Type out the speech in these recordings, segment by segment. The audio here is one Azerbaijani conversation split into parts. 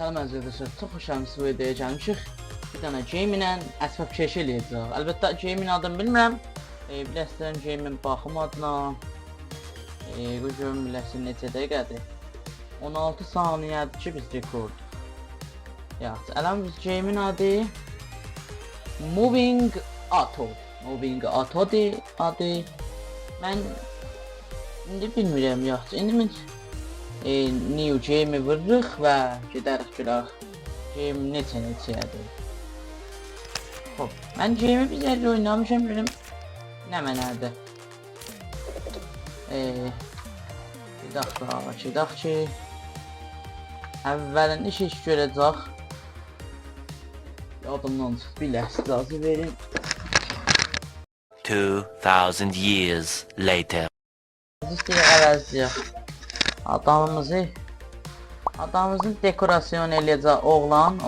Salam əzizlər, çox xoşam siz bu videoya gəlmişik. Bir dənə game ilə əsbab keşi eləyəcək. Əlbəttə game adını bilmirəm. Biləsiniz game baxım adına. Bu gün biləsiniz neçə dəqiqədir? 16 saniyədir ki biz rekord. Yaxşı, ələm biz game adı Moving Auto. Moving Auto'dur adı. Mən indi bilmirəm yaxşı. İndi biz new game'i vururuq və gedərik görək game neçəyədir. Hop, mən game'i bir yerdə oynamışam, bilirəm nə mənədir. Bir daxil ki əvvəlində iş görəcək. Yadımdan çıxdı, bir ləhsə lazım verin. 2000 years later. Biz istəyək əvəzləyək adamımızın dekorasyon eləyəcək oğlan.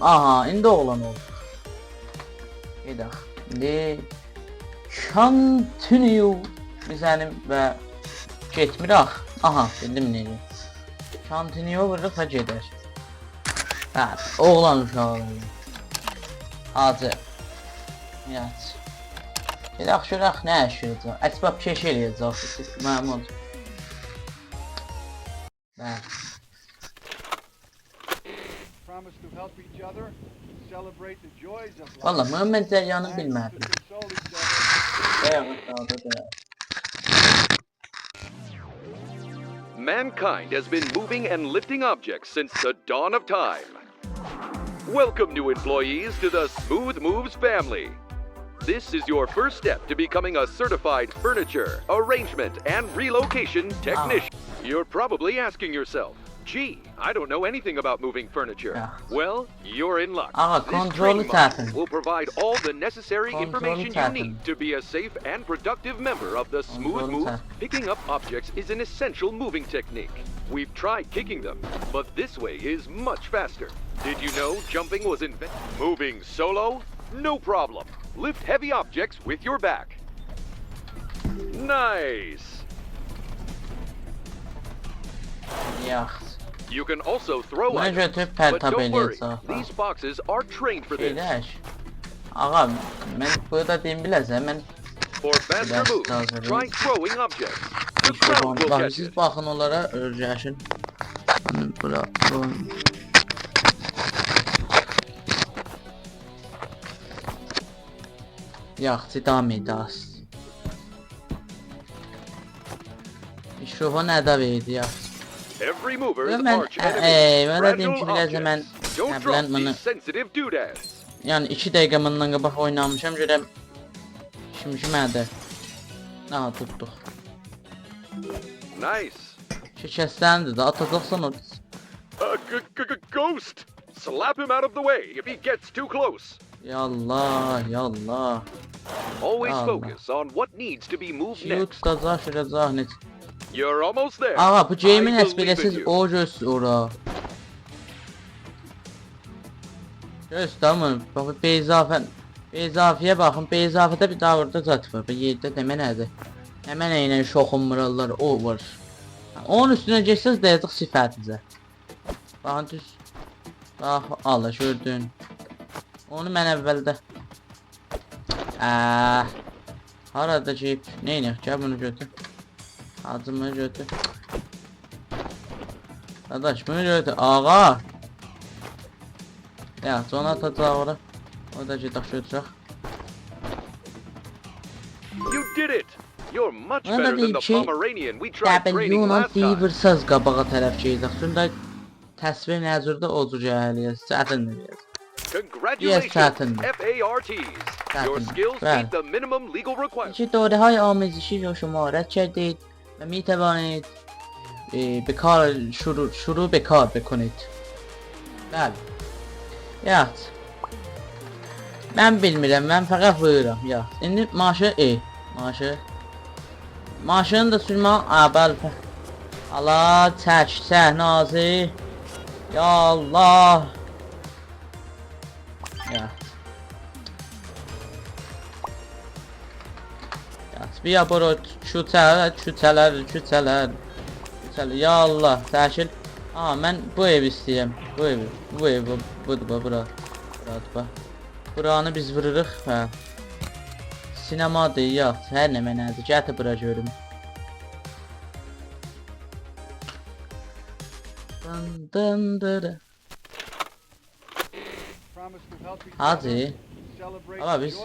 Aha, indi oğlan oldu. Gedək. İndi continue bizənim və getmirək. Aha, bildim nəyə. Continue vururuq və gedər. Bəli, oğlan uşağı. Hacı. Yat. Gedək görək nə yaşayacaq. Əsbab keşi eləyəcək. Məmul. Bəli. Valla Məhəmməd Zəryanı bilmədim. Mankind has been moving and lifting objects since the dawn of time. Welcome, new employees, to the Smooth Moves family. This is your first step to becoming a certified furniture, arrangement, and relocation technician. You're probably asking yourself, gee, I don't know anything about moving furniture. Well, you're in luck. This training module will provide all the necessary information you need to be a safe and productive member of the Smooth Moves. Picking up objects is an essential moving technique. We've tried kicking them, but this way is much faster. Did you know jumping was invented? Moving solo? No problem. Lift heavy objects with your back. Nice. Yaxşı. You can also throw Buna items, götürüb but pərtab don't worry. eləyəcək. These boxes are trained for this. Gedək. Ağa, mən burada deyim biləsən, mən For faster moves, try throwing objects. The crowd will catch siz it. baxın onlara öyrəşin. Bura. Yaxşı, davam edək. Şofa nədə verdi, yaxşı. Every mover's Mən arch enemy. mənə deyim ki, Fragile biləcəm mən objects. Don't bilən drop bunu, these sensitive doodads. yəni 2 dəqiqə bundan qabaq oynamışam, görəm şimdi mədə. Aha, tutduq. Nice. Şikəsləndi də, atacaqsan o. A ghost. Slap him out of the way if he gets too close. Yallah. Always Allah. focus on what needs to be moved Şiyu next. tutacaq, şuracaq, net. You're almost there. Ağa, bu game'in I əsbiləsiz believe in you. o göz ora. Göstəmir, bax, Beyzafiyə baxın, Beyzafədə bir daha orada zat var, bu yerdə demə nədir? Həmən eynən şoxunmurallar, o var. Onun üstünə geçsəz deyəcək sifətinizə. Baxın, düz. Bax, Allah, gördün. Onu mən əvvəldə. Harada deyib, neynək, gəl bunu götür. Acımı götür. Qardaş, bunu götür, ağa. Ya, sonra atacaq ora. O da gedək götürək. You did it. You're much Ona da better than deyim the ki, Pomeranian we tried training W-la last time. diversiz qabağa tərəf gedək. Sonra təsvir nəzərdə odur gəliyəz, çətindir. Congratulations, certain. FARTs. Your skills Well. meet the minimum legal requirements. چه دوره‌های آموزشی را شما رد کردید و می توانید به کار شروع به کار بکنید. بله. Yaxşı. Mən bilmirəm, mən fəqət vururam. Yaxşı. İndi maaşı. Maşını da sürmə, bəli. Allah, çək, nazi. Ya Allah. Yaxşı. Bir bura küçələr. Ya Allah, təşkil. Aha, mən bu ev istəyirəm. Bu ev, budur, bura. Buranı biz vururuq, hə. Sinemadır, yox, hər nə mənədir. Gətir bura görüm. Dın. Hadi. Ama biz...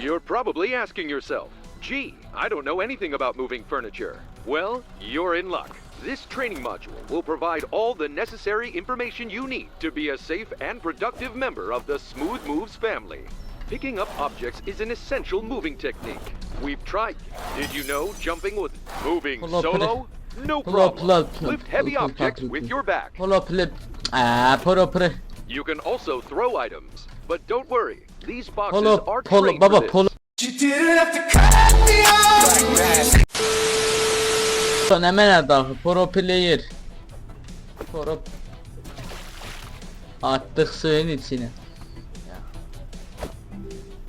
You're probably asking yourself, gee, I don't know anything about moving furniture. Well, you're in luck. This training module will provide all the necessary information you need to be a safe and productive member of the Smooth Moves family. Picking up objects is an essential moving technique. We've tried. Did you know jumping with moving solo? No problem. Lift heavy objects with your back. You can also throw items, but don't worry. These boxes are trained for this. Ne mənədir axı? Pro player. Atdıq suyun içine.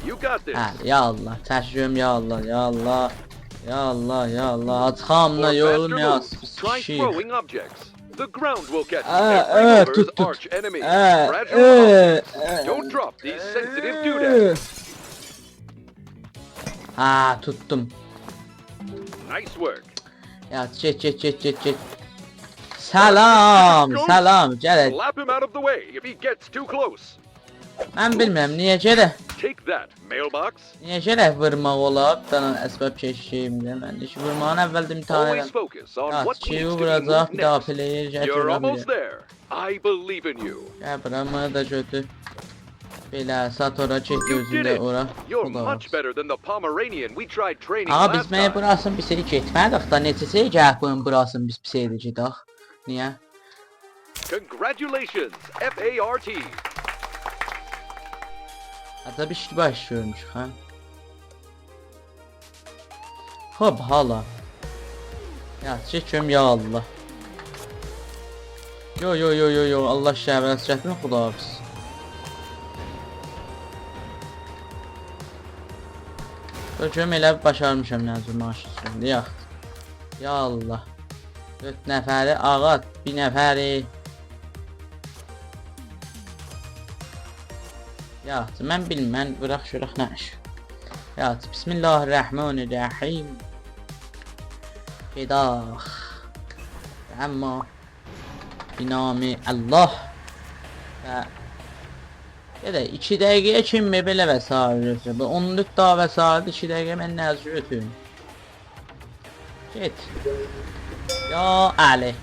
You got this. Ya Allah, təşkürüm ya Allah. Atxamla yolun ya. Try throwing objects. The ground will catch every mover's arch enemy. Fragile objects. Don't drop these sensitive doodads. Tuttum. Nice work. Ya get. Salam. Gəl. Slap him out of the way if he gets too close. Mən bilmirəm niyə gələ. Take that, mailbox. Niyə gələ vurmaq olab? Danan əsbəb keşiyimdə. Mən də ki vurmağın əvvəldə imtahan Always edirəm. focus on what Ki needs to be vuracaq, moved bir daha next. player You're gətirəm. almost there. I believe in you. Gəl buramı da götür. Belə Satora çək You did gözündə it. ora. You're much better than the Pomeranian we tried training Ağa biz last mənə time. burasını bir seri getmədik da neçəsə gəl bunun burasını biz bir seri gedək. Niyə? Congratulations, FART. Hatta bir şey başlıyormuş ha. Hop hala. Ya çekiyorum ya Allah. Yo Allah şəhvəs çəkmə xudafız. Görüm elə başarmışam nəzir maaşı üstündə yaxd. Ya Allah. 4 nəfəri ağat, 1 nəfəri. Yaxd, mən bilməm, bıraq şuraq nə iş. Yaxd, Bismillahirrahmanirrahim. Gedaq. Amma binami Allah. Və Gədə 2 dəqiqəyə kimi belə vəsair götürür. Bu 14 daha vəsair 2 dəqiqə mən nəzir götürüm. Get. Ya Ali.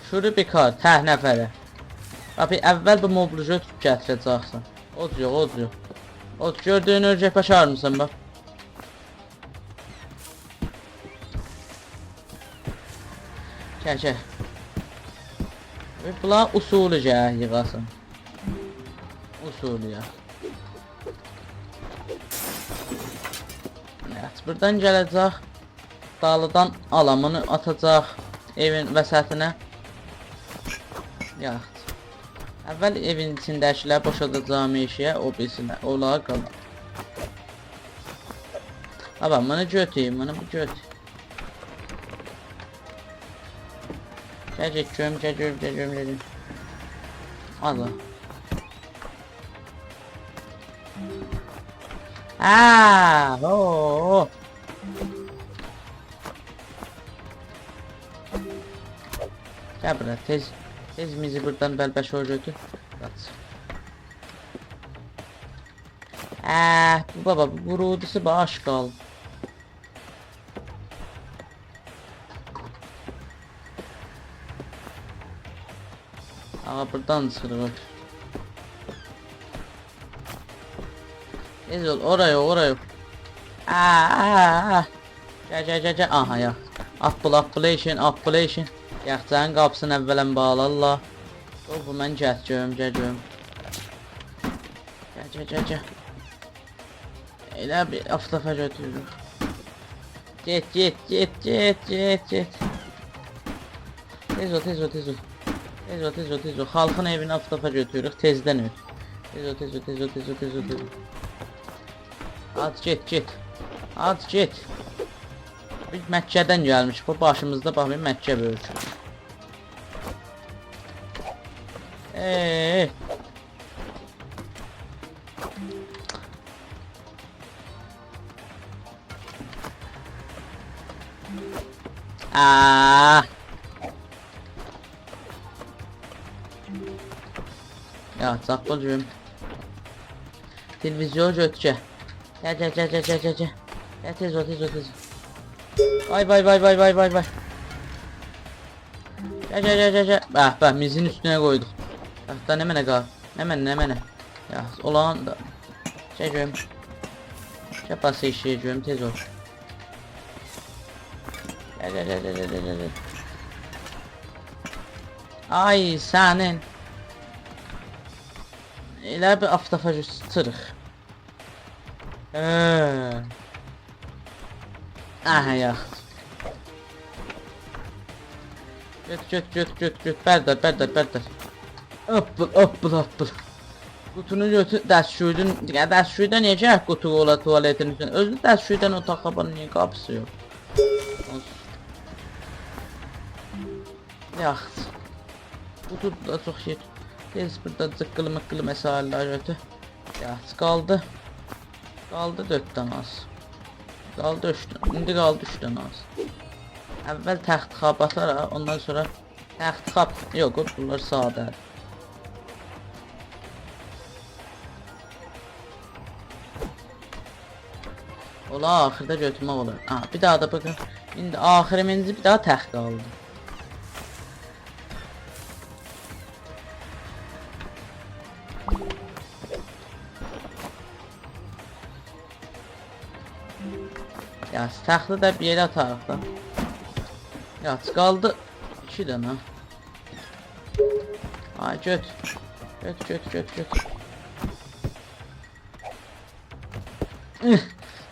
Şuru bir kar, təh nəfərə. Abi əvvəl bu moblu götürüb gətirəcəksən. Od yox. Od gördüyün örcək başarmısan bax. Gəl. Bunlar usulü gəl yığasın. Usulü ya. Evet, buradan gələcək. Dağlıdan alamını atacaq evin vəsətinə. Yaxud. Əvvəl evin içindəkilər boşadacağım eşiyə, o bilsinlər, olağa qalır. Aba, bunu götüreyim, bunu götür. Gəl, görüm. Allah. Ho. Gəl bura, tez mizi buradan bəlbəşor götür. Qaç. Bu baba, bu vurudusu baş qal. Ağa buradan çıxırıq. Tez ol, oraya. Gəl. Aha ya. Appellation. Yaxçanın qapısını əvvələn bağla Allah. Bu mən gəl. Gəl. Elə bir aftafa götürürük. Get. Tez ol. Xalqın evini aftafa götürürük, tezdən öt. Tez ol. Hadi get. Bir Məkkədən gəlmiş. Bu başımızda baxmayın Məkkə böyük. Ya Zappacığım. Televizyon götür. Gel. Gel tez ol. Vay. Gel. Bak mizin üstüne koyduk. Hatta ne kal. Hemen. Ya olan da. Görüm. Çapası işleyeceğim tez ol. Gel. Ay senin. Elə bir avtofaj sıçırıq. Aha yaxşı. Göt. Bərdar. Hoppul. Qutunu götür, dəstşüydən necə qutu ola tuvaletin üstündə. Özü dəstşüydən o taxabanın niyə qapısı yox. Yaxşı. Qutu da çox şey. Tez burada zıkkılı meseleler götür. Yaxşı qaldı. Qaldı 4 dənə az. Qaldı 3 dənə. İndi qaldı 3 dənə az. Əvvəl təxtxab ataraq, ondan sonra təxtxab yox, bunlar sadə. Ola axırda götürmək olur. Bir daha da baxın. İndi axirimizi bir daha təxt qaldı. Ya taxtı da bir yerə atarıq da. Ya qaldı 2 dənə. Ay göt.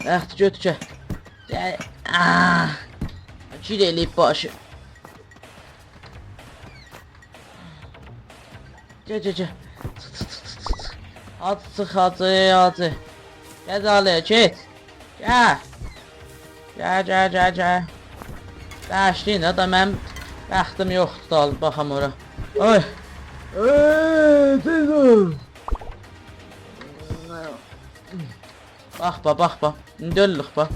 Taxtı götür. Gir eləyib başı. Gel. Hadi çıx hacı. Gəl alıya get. Gəl. Gəl. Başlayın da mənim bəxtim yoxdur da alıb baxam ora. Ay. Tez ol. Bax. İndi ölürük bax.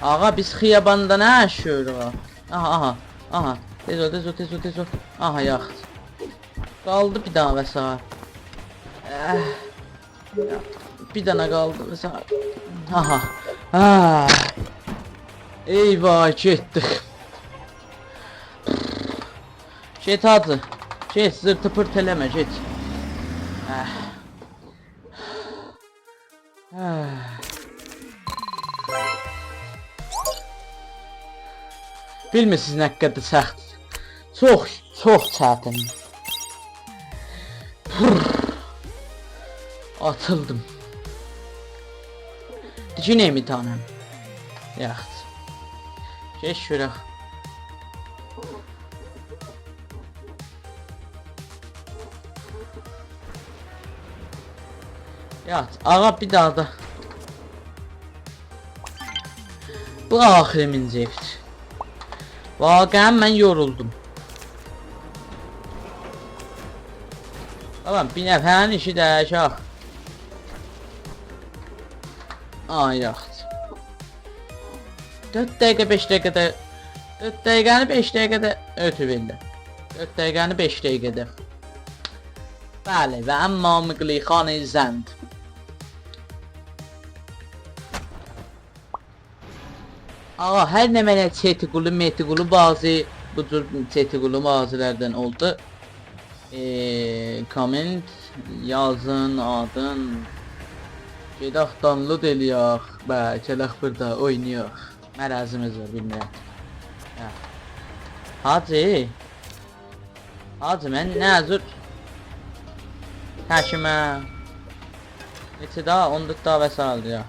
Ağa biz xiyabanda nə yaşayırıq? Aha. Tez ol. Aha yaxşı. Qaldı bir dənə vəsait. Bir dənə qaldı vəsait. Aha. Eyvah getdik. Get hadi. Get zırtı pırt eləmə get. Bilmirsiniz nə qədər səxtdir. Çox çətin. Atıldım. Düşüneyim bir tanem. Yaxşı. Geç şuraya. Yat. Ağa bir daha da. Bu ahirimin zevkdir. Vaqəən mən yoruldum. Tamam, bir nəfərin işi dəyişək. Yaxşı. 4 dəqiqə 5 dəqiqədə 4 dəqiqəni 5 dəqiqədə ötübəldi. 4 dəqiqəni 5 dəqiqədə. Bəli, və əmmə müqlixan zənd. Ağa, hər nə mənə çetiqulu, metiqulu bazı bu cür çetiqulu bazılardan oldu. Comment yazın, adın. Gedək download eləyək. Gələk burada oynayaq. Mərazimiz var, bilmirəm. Hacı, mən nəzür həkimə neçə daha 14 daha vəsailə ya.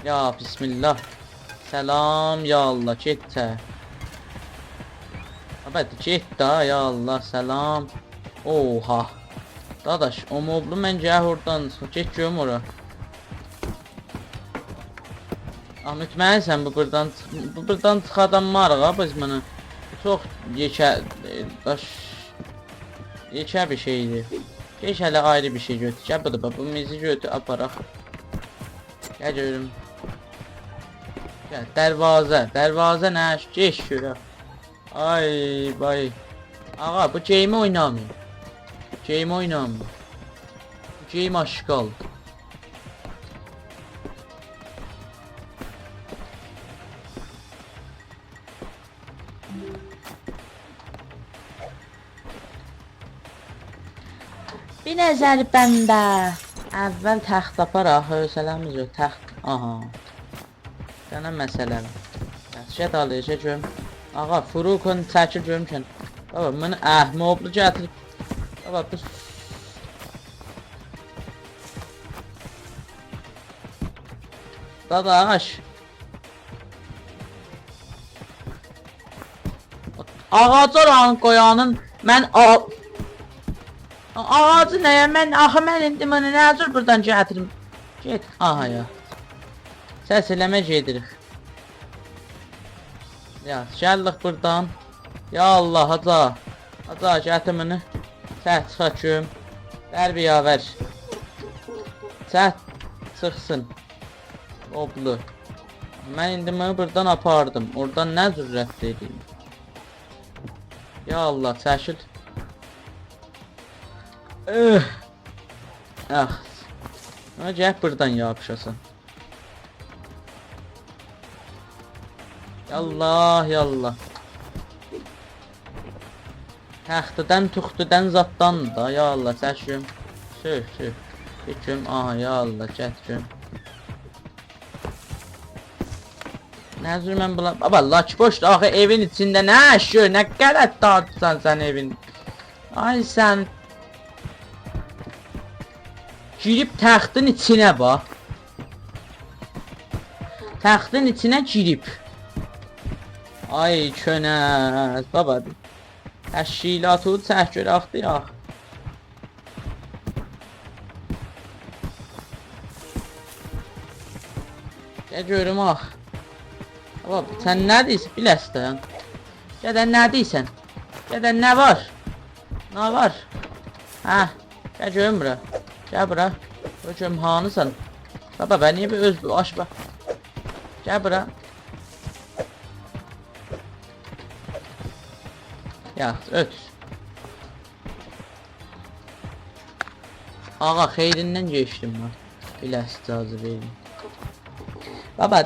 Ya bismillah. Selam ya Allah, getsə. Abət get da ya Allah, selam. Oha. Dadaş, o moblu mən gəl oradan, get görüm ora. Mütməyyənsən bu buradan çıxadanmarıq ha biz bunu. Çox yekə bir şeydir. Geç hələ ayrı bir şey götür. Gəl bu mizi götür aparaq. Gəl görüm. Gəl dərvazə nə? Geç görək. Ay bay. Ağa bu game oynamıyor. Game aşıq qaldı. Bir nəzər bəndə. Əvvəl təxt aparaq, hövsələmiz yox, təxt. Aha. Qana məsələ. Şət alıyacaq görüm. Ağa, Furukun çəkir görmüşən. Baba, bunu moblu gətirib. Baba, bu... Dadaş. Ağacaran qoyanın mən ağacı nəyə mən indi bunu nəzir buradan gətirim. Get. Aha ya. Səs eləmə gedirik. Ya gəldik buradan. Ya Allah haca. Haca gətimini. Səh çıxacım. Ver bir yaver. Səh çıxsın. Oblu. Mən indi bunu buradan apardım. Oradan nə zürrət edeyim. Ya Allah çəkil. Ah. Gəl buradan yapışasın. Yallah yallah. Təxtidən, tuxtudan zatdan da ya Allah çəküm. Söv. Çəküm. Aha ya Allah çəküm. Nəzir mən bula. Baba laç boşdur. Axı evin içində nə yaşıyor? Nə qələt dağıtsan sən evin. Ay sən. Girib təxtin içinə bax. Təxtin içinə girib. Ay könəz baba. Təşkilatı çək görəxdi ya. Gəl görüm ax. Baba sən nə deyirsən biləsən? Gədən nə deyirsən? Gədən nə var? Nə var? Hə, gəl görüm bura. Gəl bura. Hocam hanısan? Baba ben niye bir aç bak. Gəl bura. Ya öt. Ağa xeyrindən geçdim ben. Biləs icazə verin. Baba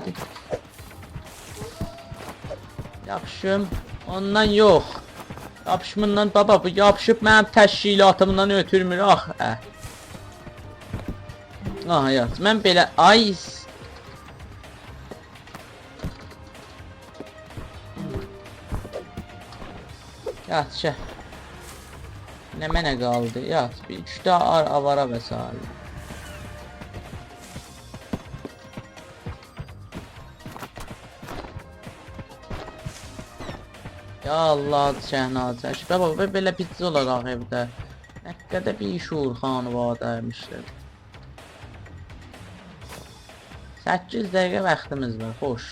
yapışım. Ondan yox. Yapışımından baba bu yapışıb mənim təşkilatımdan ötürmür ax. Aha yat. Mən belə ay yat şey. Ne mənə qaldı? Yat. Bir 3 daha avara vəsaire. Ya Allah şəhnaz. Baba belə pizza olaraq evdə. Nə qədər bir şuur xanvadəmişlər. 8 dəqiqə vaxtımız var, xoş.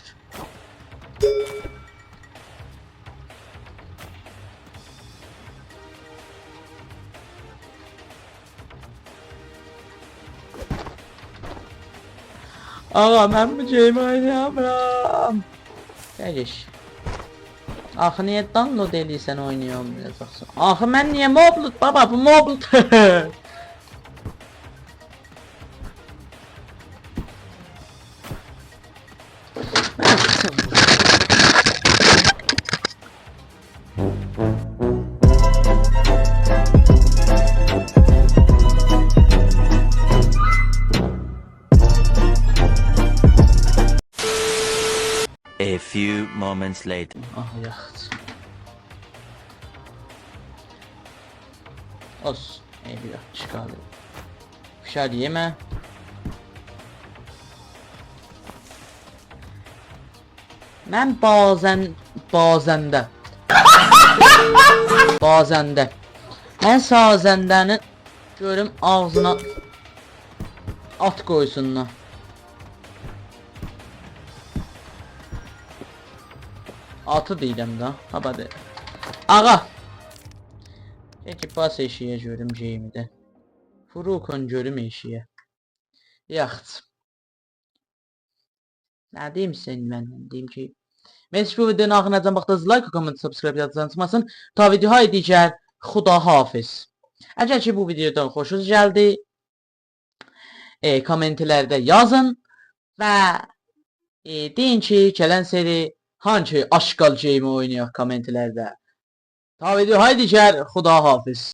Ağa mən bu game oynayamıram. Gəliş. Axı niyə download eləyirsən oynayam yazaqsan. Axı mən niyə moblut baba bu moblut. A few moments later. Ah yaxt. Os. Bir dakika çıkardım. Fişar yeme. Mən bazəndə mən sazəndəni görüm ağzına at qoysunlar. Atı deyirəm da. Habadı. Ağa. Peki bas eşiyə görüm Jamie-də. Furukon görüm eşiyə. Yaxşı. Nə deyim sən məndən? Deyim ki Mesut bu videonun axırına can baxdınız, like, comment, subscribe yazdan çıxmasın. Ta videoya digər Xuda hafiz. Əgər ki bu videodan xoşunuz gəldi, kommentlərdə yazın və deyin ki, gələn seri hangi aşqal game oynayaq kommentlərdə. Ta videoya digər Xuda hafiz.